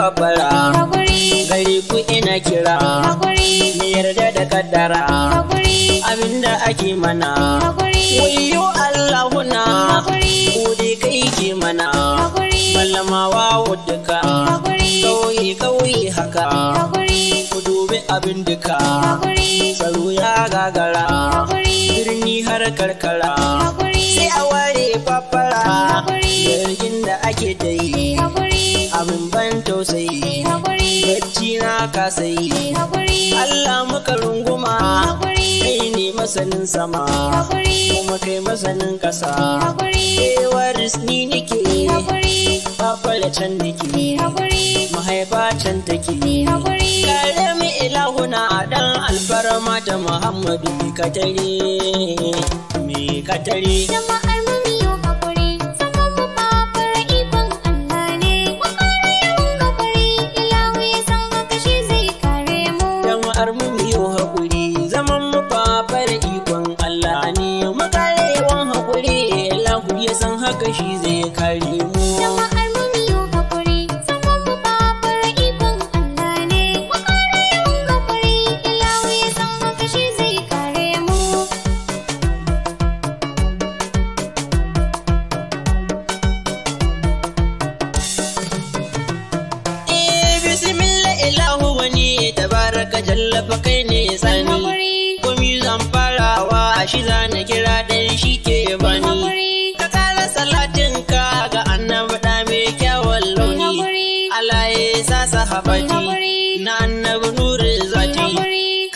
fafara gare ku ina kira mu yarda da kaddara abinda ake mana wayo Allahuna ko dai kai ke mana mallamawa wadduka kauye haka ku dubi abin duka tsaro ya gagara birni har karkara sai a ware fafara jirgin da ake ta yi abin ban tausayi bacci na kasayi Allah muka runguma kai ne masanin sama kuma kai masanin kasa waris ni nike fafara can nike mahaifa can take kare mu ilahuna dan alfarma ta Muhammadu mi katare jama'ar mu miyo hakuri zaman mu fafar ikon Allah ne mu kare yawan hakuri ilahu ya san haka shi zai kare mu jama'ar mu miyo hakuri zaman mu fafar ikon Allah ne mu kare yawan hakuri ilahu ya san haka shi zai kare mu jama'ar mu miyo hakuri zaman mu fafar ikon Allah ne mu kare yawan hakuri ilahu ya san haka shi zai kare mu bismillah ilahu wani tabaraka jallafa kai ne sani komi zan farawa shi zana kira dan shi ke bani ka kara salatin ka ga annabi da mai kyawun launi alaye sa sahabati na annabi nuri zati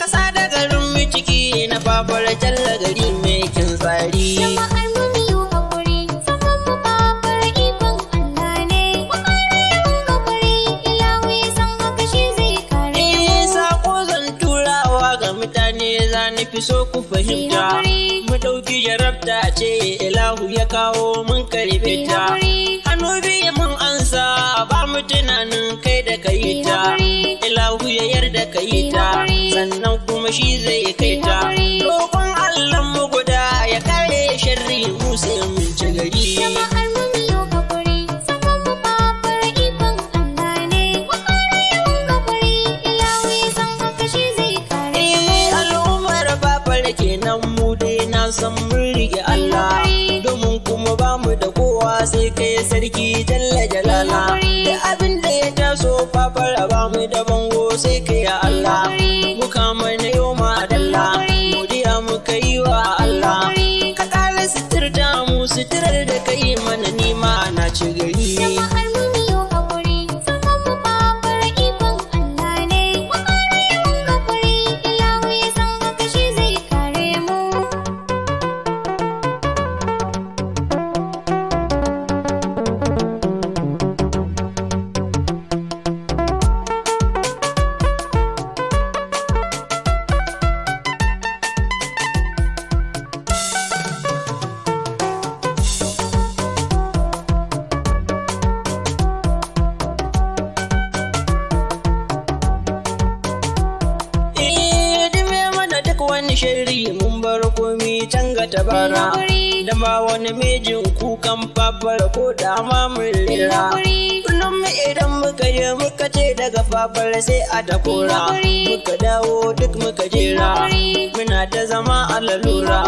kasa da garin mu ciki na fafara jalla gari mai kin tsari jama'ar mu miyo hakuri zaman mu fafar ikon Allah ne mu kare yawan hakuri ilahu ya san haka shi zai kare mu sako zan turawa ga mutane za ni fi so ku fahimta mu ɗauki jarabta ce ilahu ya kawo mun karbe ta hannu biyu mun ansa ba mu tunanin kai da kai ta ilahu ya yarda kai ta sannan kuma shi zai kai ta roƙon Allah mu guda ya kare sharri mu sai mun ci gari jama'ar mu miyo hakuri zaman mu fafar ikon Allah ne mu kare yawan hakuri ilahu ya san haka shi zai kare mu al'ummar babbar kenan mu dai na san mun rige Allah domin kuma ba mu da kowa sai kai sarki jalla jalala da abin da ya taso babbar ba mu da bango sai kai ya Allah mu kama na yau ma dalla godiya muka yi wa Allah ka kare suturta mu suturar da kai mana nima na ci gari jama'ar mu miyo hakuri zaman mu fafar ikon Allah ne mu kare yawan hakuri ilahu ya san haka shi zai kare mu dime mana duk wani shiri mun bar komi can ga tabara da ma wani mejin kukan fafara ko da ma mun rera kullum mu idan muka je muka ce daga fafara sai a takora muka dawo duk muka jera muna ta zama a lalura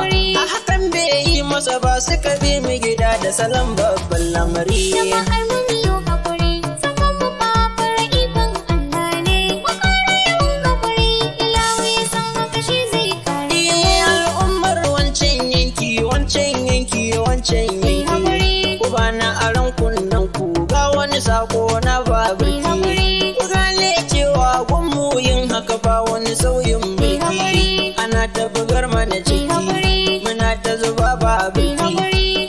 a hakan bai yi masa ba suka bi mu gida da salon babban lamari jama'ar mu miyo hakuri zaman mu fafar ikon Allah ne mu kare yawan hakuri ilahu ya san haka shi zai kare mu al'ummar wancan yanki ku bana aron kunnen ku ga wani sako na babirki ku gane cewa gunmu yin haka ba wani sauyin mulki ana ta bugar mana ciki muna ta zuba babirki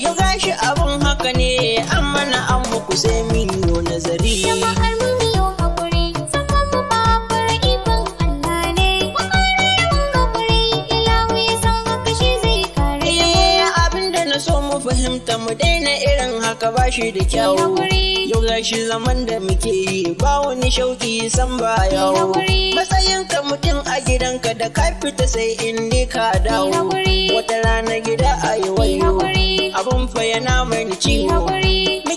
yau gashi abun haka ne an mana an muku sai min yo nazari jama'ar mu miyo hakuri zaman mu fafar ikon Allah ne mu kare yawan hakuri ilahu ya san haka shi zai kare mu abinda na so mu fahimta mu daina irin haka ba shi da kyawu yau gashi zaman da muke yi ba wani shauki san ba yawo matsayin ka mutum a gidanka da ka fita sai in ne ka dawo wata rana gida a yi wayo abun fa yana mani ciwo mu